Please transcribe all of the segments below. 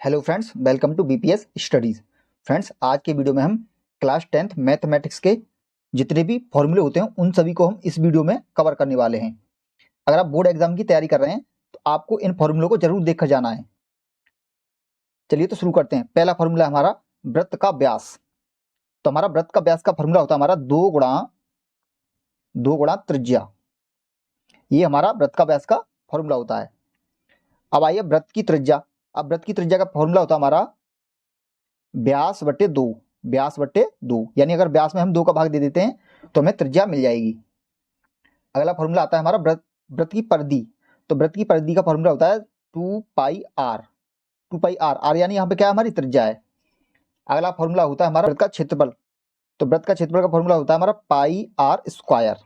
Hello friends, welcome to BPS Studies. Friends, आज के video में हम क्लास 10th मैथमेटिक्स के जितने भी फॉर्मूले होते हैं उन सभी को हम इस वीडियो में कवर करने वाले हैं। अगर आप बोर्ड एग्जाम की तैयारी कर रहे हैं तो आपको इन फॉर्मूलों को जरूर देखकर जाना है। चलिए तो शुरू करते हैं। पहला फॉर्मूला हमारा वृत्त का व्यास। तो हमारा वृत्त का व्यास का फॉर्मूला होता है हमारा दो गुणा त्रिज्या। ये हमारा वृत्त का व्यास का फॉर्मूला होता है। अब आइए वृत्त की त्रिज्या। अब वृत्त की त्रिज्या का फॉर्मूला होता है हमारा व्यास बटे दो, यानी अगर व्यास में हम 2 का भाग दे देते हैं तो हमें त्रिज्या मिल जाएगी। अगला फॉर्मूला आता है हमारा वृत्त की परिधि। तो वृत्त की परिधि का फॉर्मूला होता है 2 पाई आर यानी यहाँ पे क्या हमारी त्रिज्या है। अगला फॉर्मूला होता है हमारा वृत्त का क्षेत्रफल। तो वृत्त का क्षेत्रफल का फॉर्मूला होता है हमारा पाई आर स्क्वायर।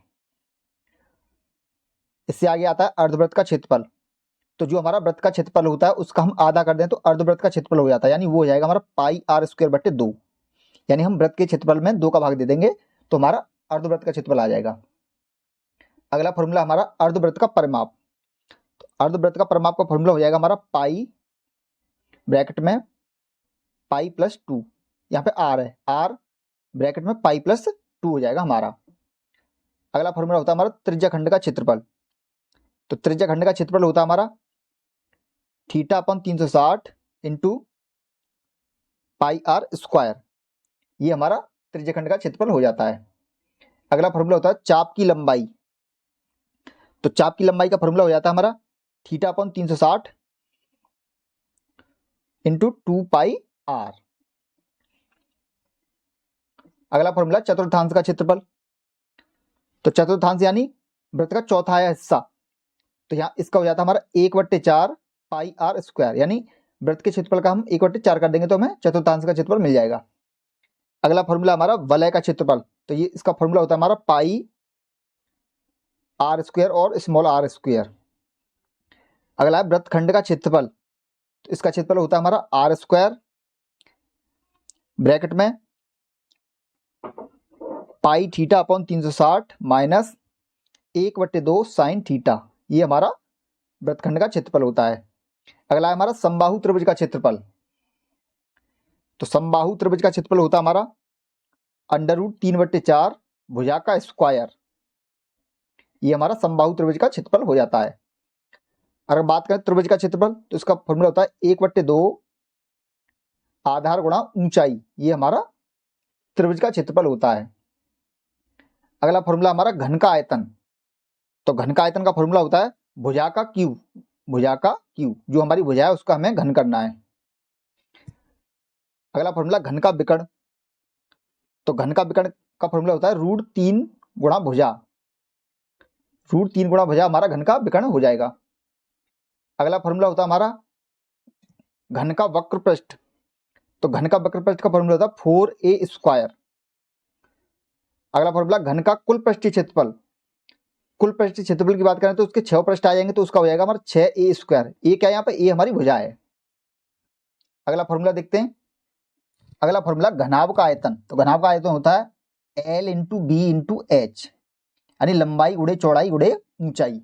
इससे आगे आता है अर्धवृत्त का क्षेत्रफल। तो जो हमारा वृत्त का क्षेत्रफल होता है उसका हम आधा कर दें तो अर्धवृत्त का क्षेत्रफल हो जाता है, यानी वो हो जाएगा हमारा पाई आर स्क्वायर बटे 2। यानी हम वृत्त के क्षेत्रफल में 2 का भाग दे देंगे तो हमारा अर्धवृत्त का क्षेत्रफल आ जाएगा। अगला फॉर्मूला हमारा अर्धवृत्त का परिमाप। तो अर्धवृत्त का परिमाप का फॉर्मूला हो जाएगा हमारा पाई ब्रैकेट में पाई प्लस 2, यहाँ पे आर है, आर ब्रैकेट में पाई प्लस 2 हो जाएगा हमारा। अगला फॉर्मूला होता है हमारा त्रिज्या खंड का क्षेत्रफल। तो त्रिज्या खंड का क्षेत्रफल होता है हमारा theta upon 360 into pi r square. ये हमारा त्रिज्या खंड का क्षेत्रफल हो जाता है। अगला फॉर्मूला होता है चाप की लंबाई। तो चाप की लंबाई का फॉर्मूला हो जाता है हमारा theta upon 360 into 2 pi r. अगला फॉर्मूला चतुर्थांश का क्षेत्रफल। तो चतुर्थांश यानी वृत्त का चौथा हिस्सा। तो यहाँ इसका हो जाता है हमारा 1/4 पाई आर स्क्वायर, यानी वृत्त के क्षेत्रफल का हम 1/4 कर देंगे तो हमें चतुर्थांश का क्षेत्रफल मिल जाएगा। अगला फॉर्मूला हमारा वलय का क्षेत्रफल। तो ये इसका फॉर्मूला होता है हमारा पाई आर स्क्वायर और स्मॉल आर स्क्वायर। अगला है वृत्त खंड का क्षेत्रफल। तो इसका क्षेत्रफल होता है हमारा आर स्क्वायर ब्रैकेट में pi theta upon 360 minus 1/2 sine theta. ये हमारा वृत्तखंड का क्षेत्रफल होता है। अगला है हमारा समबाहु त्रिभुज का क्षेत्रफल। तो समबाहु त्रिभुज का क्षेत्रफल होता है हमारा √3/4 भुजा का स्क्वायर। ये हमारा समबाहु त्रिभुज का क्षेत्रफल हो जाता है। अगर बात करें त्रिभुज का क्षेत्रफल तो इसका फॉर्मूला होता है 1/2 आधार गुणा ऊंचाई। ये हमारा त्रिभुज का क्षेत्रफल होता है। अगला फॉर्मूला हमारा घन का आयतन। तो घन का आयतन का फॉर्मूला होता है भुजा का क्यूब। जो हमारी भुजा है उसका हमें घन करना है। अगला फॉर्मूला घन का विकर्ण। तो घन का विकर्ण का फॉर्मूला होता है √3 गुणा भुजा। √3 गुणा भुजा हमारा घन का विकर्ण हो जाएगा। अगला फॉर्मूला होता है हमारा घन का वक्र पृष्ठ। तो घन का वक्र पृष्ठ का फॉर्मूला होता है 4a स्क्वायर। अगला फॉर्मूला घन का कुल पृष्ठीय क्षेत्रफल। कुल पृष्ठीय क्षेत्रफल की बात करें तो उसके 6 पृष्ठ आ जाएंगे तो उसका हो जाएगा हमारा 6a स्क्वायर। ए क्या है यहाँ पे, ए हमारी भुजा है। अगला फॉर्मूला देखते हैं। अगला फॉर्मूला घनाभ का आयतन। तो घनाभ का आयतन होता है L into B into H, यानी लंबाई गुणे चौड़ाई गुणे ऊंचाई।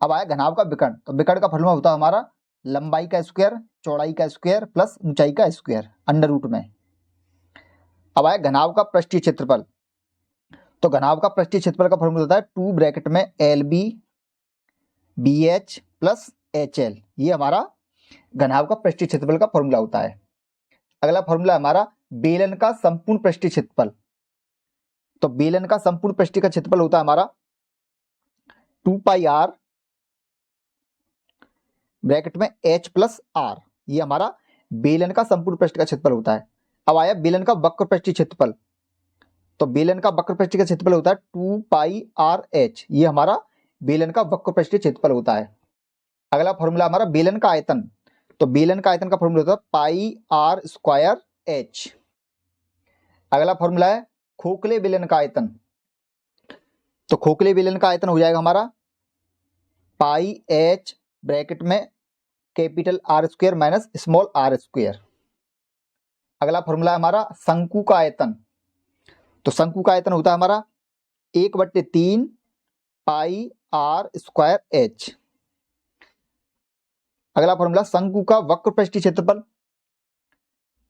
अब आया घनाभ का विकर्ण। तो विकर्ण का फॉर्मूला होता है हमारा लंबाई का स्क्वायर चौड़ाई का स्क्वायर प्लस ऊंचाई का स्क्वायर अंडर रूट में। अब आया घनाभ का पृष्ठीय क्षेत्रफल। तो घनाभ का पृष्ठीय क्षेत्रफल का फॉर्मूला होता है 2 ब्रैकेट में LB BH प्लस HL। ये हमारा घनाभ का पृष्ठीय क्षेत्रफल का फॉर्मूला होता है। अगला फॉर्मूला हमारा बेलन का संपूर्ण पृष्ठीय क्षेत्रफल। तो बेलन का संपूर्ण पृष्ठीय का क्षेत्रफल होता है हमारा 2 पाई r ब्रैकेट में H प्लस R। ये हमारा बेलन का संपूर्ण पृष्ठ का क्षेत्रफल होता है। अब आया बेलन का वक्र पृष्ठीय क्षेत्रफल। तो बेलन का वक्र पृष्ठ का क्षेत्रफल होता है 2 पाई RH। ये हमारा बेलन का वक्र पृष्ठीय क्षेत्रफल होता है। अगला फॉर्मूला हमारा बेलन का आयतन। तो बेलन का आयतन का फॉर्मूला होता है पाई आर स्क्वायर H। अगला फॉर्मूला है खोखले बेलन का आयतन। तो खोखले बेलन का आयतन हो जाएगा हमारा पाई H ब्रैकेट में capital R square minus small r square. अगला फॉर्मूला है हमारा शंकु का आयतन। तो शंकु का आयतन होता है हमारा 1/3 पाई आर स्क्वायर H। अगला फॉर्मूला शंकु का वक्र पृष्ठीय क्षेत्रफल।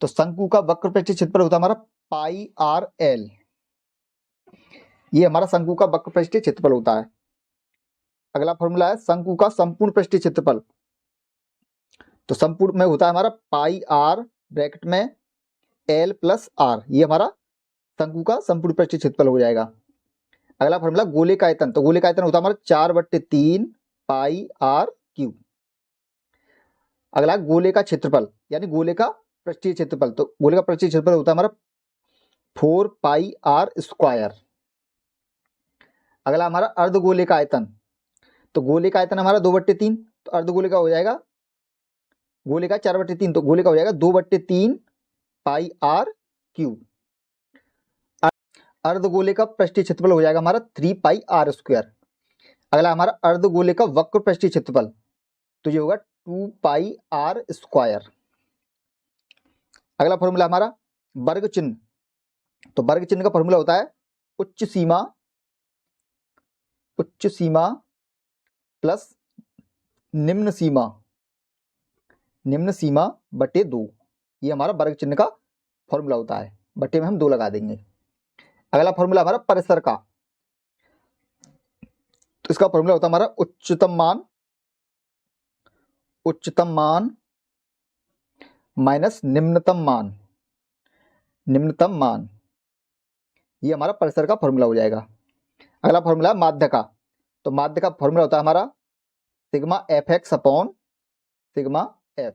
तो शंकु का वक्र पृष्ठीय क्षेत्रफल होता है हमारा पाई आर एल। ये हमारा शंकु का वक्र पृष्ठीय क्षेत्रफल होता है। अगला फॉर्मूला है शंकु का संपूर्ण पृष्ठीय क्षेत्रफल। तो संपूर्ण में होता है हमारा पाई आर ब्रैकेट में एल प्लस आर। ये हमारा शंकु का संपूर्ण पृष्ठीय क्षेत्रफल हो जाएगा। अगला फॉर्मूला गोले का आयतन। तो गोले का आयतन होता है हमारा 4/3 पाई आर क्यूब। अगला गोले का क्षेत्रफल यानी गोले का पृष्ठीय क्षेत्रफल। तो गोले का पृष्ठीय क्षेत्रफल होता है हमारा 4 पाई आर स्क्वायर। अगला हमारा अर्धगोले का आयतन। तो गोले का आयतन हमारा 2/3। तो अर्धगोले का हो जाएगा, गोले का 4/3, तो गोले का हो जाएगा 2/3 पाई आर क्यूब। अर्धगोले का पृष्ठीय क्षेत्रफल हो जाएगा हमारा 3 पाई आर स्क्वायर। अगला हमारा अर्धगोले का वक्र पृष्ठीय क्षेत्रफल। तो ये होगा 2 पाई आर स्क्वायर। अगला फॉर्मूला हमारा वर्ग चिन्ह। तो वर्ग चिन्ह का फॉर्मूला होता है उच्च सीमा प्लस निम्न सीमा बटे 2। ये हमारा वर्ग चिन्ह का फॉर्मूला होता है। बटे में हम 2 लगा देंगे। अगला फॉर्मूला हमारा परिसर का। तो इसका फॉर्मूला होता है हमारा उच्चतम मान माइनस निम्नतम मान। ये हमारा परिसर का फॉर्मूला हो जाएगा। अगला फॉर्मूला माध्य का। तो माध्य का फॉर्मूला होता है हमारा sigma F x upon sigma F.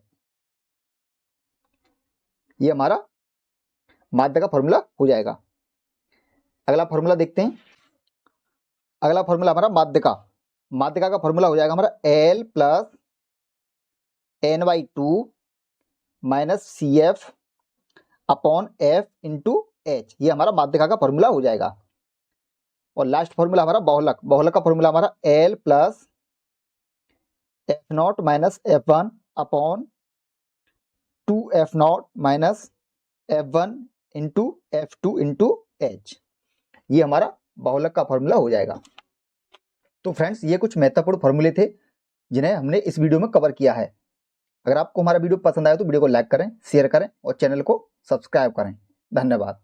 ये हमारा माध्य का फॉर्मूला हो जाएगा। अगला फॉर्मूला देखते हैं। अगला फॉर्मूला हमारा माध्यिका का फॉर्मूला हो जाएगा हमारा L plus n/2 minus C F upon F into H. ये हमारा माध्यिका का फॉर्मूला हो जाएगा। और लास्ट फॉर्मूला हमारा बहुलक का फॉर्मूला हमारा L plus F0 minus F1 upon 2F0 minus F1 into F2 into H। ये हमारा बहुलक का फॉर्मूला हो जाएगा। तो फ्रेंड्स, ये कुछ महत्वपूर्ण फॉर्मूले थे जिन्हें हमने इस वीडियो में कवर किया है। अगर आपको हमारा वीडियो पसंद आया तो वीडियो को लाइक करें, शेयर करें और चैनल को सब्सक्राइब करें। धन्यवाद।